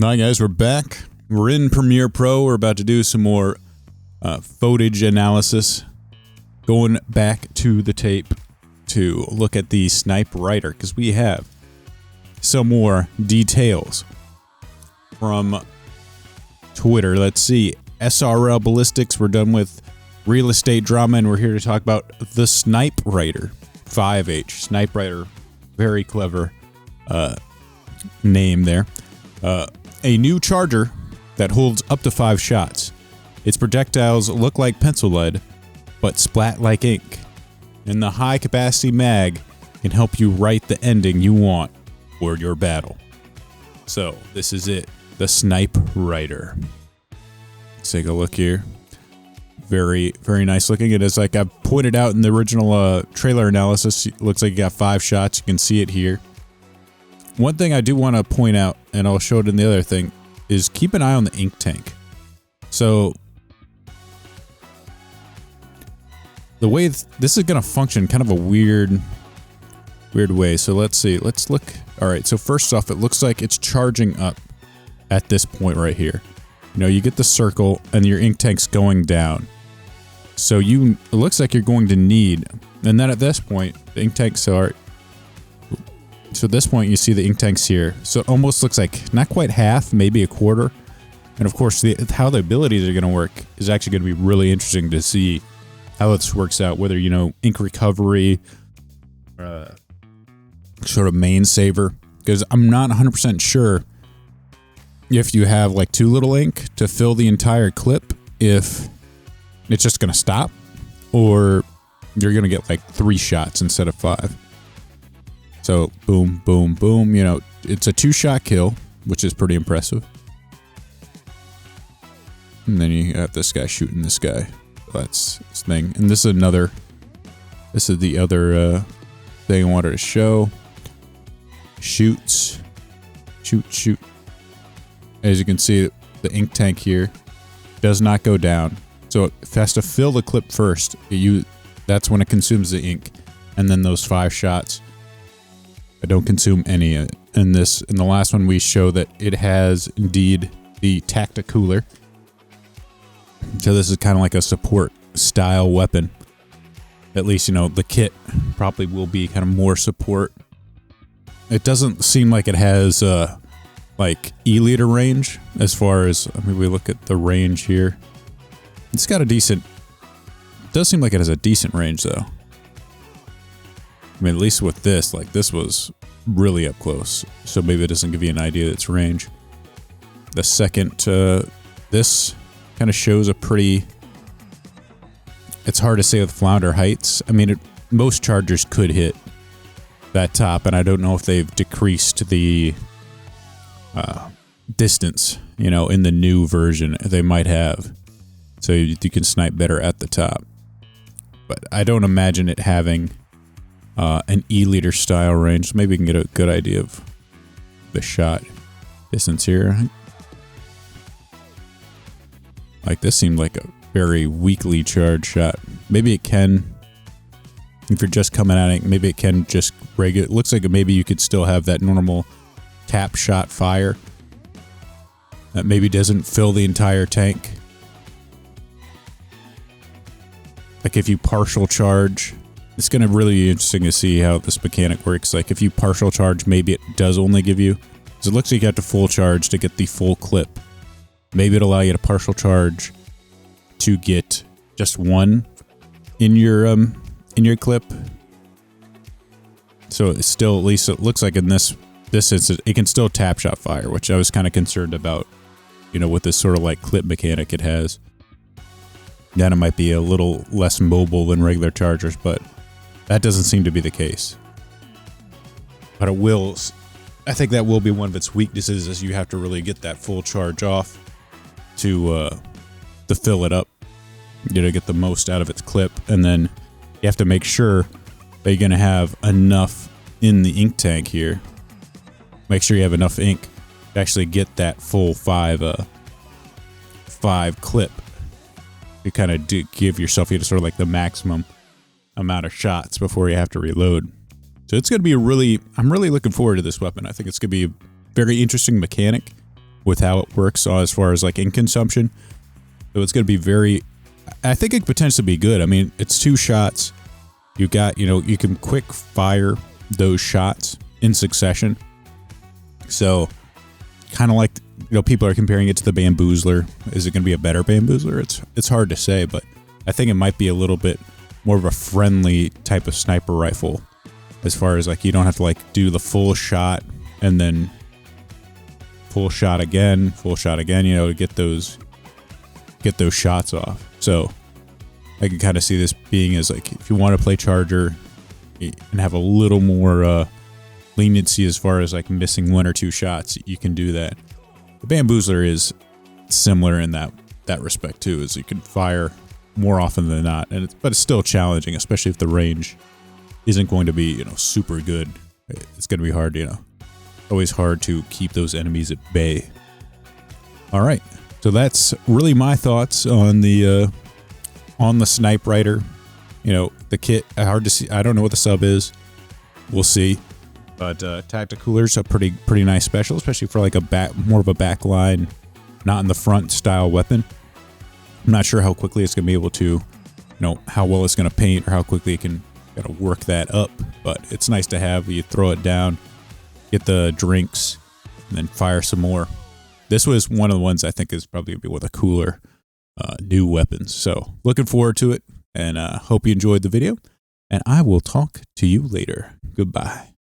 Alright guys, we're back. We're in Premiere Pro. We're about to do some more footage analysis. Going back to the tape to look at the Sniperwriter, because we have some more details from Twitter. Let's see. SRL Ballistics, we're done with real estate drama, and we're here to talk about the Sniperwriter 5H. Sniperwriter, very clever name there. A new charger that holds up to 5 shots. Its projectiles look like pencil lead, but splat like ink. And the high capacity mag can help you write the ending you want for your battle. So, this is it. The Sniperwriter. Let's take a look here. Very, very nice looking. It is like I pointed out in the original trailer analysis. It looks like you got 5 shots. You can see it here. One thing I do want to point out, and I'll show it in the other thing, is keep an eye on the ink tank. So, the way this is going to function kind of a weird way. So let's see. Let's look. All right. So first off, it looks like it's charging up at this point right here. You know, you get the circle and your ink tank's going down. So it looks like you're going to need, and then at this point, the ink tanks are. So at this point, you see the ink tanks here. So it almost looks like not quite half, maybe a quarter. And of course, how the abilities are going to work is actually going to be really interesting to see how this works out. Whether, you know, ink recovery, sort of main saver. Because I'm not 100% sure if you have like too little ink to fill the entire clip, if it's just going to stop, or you're going to get like 3 shots instead of 5. So, boom, boom, boom. You know, it's a 2-shot kill, which is pretty impressive. And then you have this guy shooting this guy. That's his thing. And this is the other thing I wanted to show. Shoots. Shoot. As you can see, the ink tank here does not go down. So it has to fill the clip first. That's when it consumes the ink. And then those 5 shots, I don't consume any. In the last one, we show that it has indeed the Tacticooler. So this is kind of like a support style weapon. At least, you know, the kit probably will be kind of more support. It doesn't seem like it has like E-liter range as far as, I mean, we look at the range here. It's got a decent, it does seem like it has a decent range though. I mean, at least with this, like this was really up close. So maybe it doesn't give you an idea of its range. The second, this kind of shows a pretty, it's hard to say with Flounder heights. I mean, most chargers could hit that top, and I don't know if they've decreased the distance, you know, in the new version. They might have. So you can snipe better at the top. But I don't imagine it having an E-liter style range. So maybe we can get a good idea of the shot distance here. Like, this seemed like a very weakly charged shot. Maybe it can, if you're just coming at it, maybe it can just regular. It looks like maybe you could still have that normal tap shot fire that maybe doesn't fill the entire tank. Like if you partial charge, it's going to really be interesting to see how this mechanic works. Like if you partial charge, maybe it does only give you, because it looks like you have to full charge to get the full clip. Maybe it'll allow you to partial charge to get just 1 in your clip. So it's still, at least it looks like in this instance, it can still tap shot fire, which I was kind of concerned about, you know, with this sort of like clip mechanic it has. Then it might be a little less mobile than regular chargers, but that doesn't seem to be the case. But I think that will be one of its weaknesses, is you have to really get that full charge off to fill it up, you know, get the most out of its clip. And then you have to make sure that you're going to have enough in the ink tank here. Make sure you have enough ink to actually get that full 5 clip. You kind of give yourself, sort of like the maximum amount of shots before you have to reload. So it's going to be I'm really looking forward to this weapon. I think it's going to be a very interesting mechanic with how it works as far as like ink consumption. So it's going to be very, I think it could potentially be good. I mean, it's 2 shots. You got, you can quick fire those shots in succession. So kind of like, people are comparing it to the Bamboozler. Is it going to be a better Bamboozler? It's hard to say, but I think it might be a little bit more of a friendly type of sniper rifle, as far as like you don't have to like do the full shot and then full shot again, to get those shots off. So I can kind of see this being as like, if you want to play Charger and have a little more leniency as far as like missing 1 or 2 shots, you can do that. The Bamboozler is similar in that respect too, is you can fire more often than not, but it's still challenging, especially if the range isn't going to be super good. It's going to be hard, always hard to keep those enemies at bay. All right, so that's really my thoughts on the Sniperwriter. The kit, hard to see. I don't know what the sub is. We'll see. But Tacticooler's a pretty nice special, especially for like more of a backline, not in the front style weapon. I'm not sure how quickly it's gonna be able to, how well it's gonna paint or how quickly it can work that up. But it's nice to have. You throw it down, get the drinks, and then fire some more. This was one of the ones I think is probably gonna be one of the cooler new weapons. So looking forward to it, and hope you enjoyed the video. And I will talk to you later. Goodbye.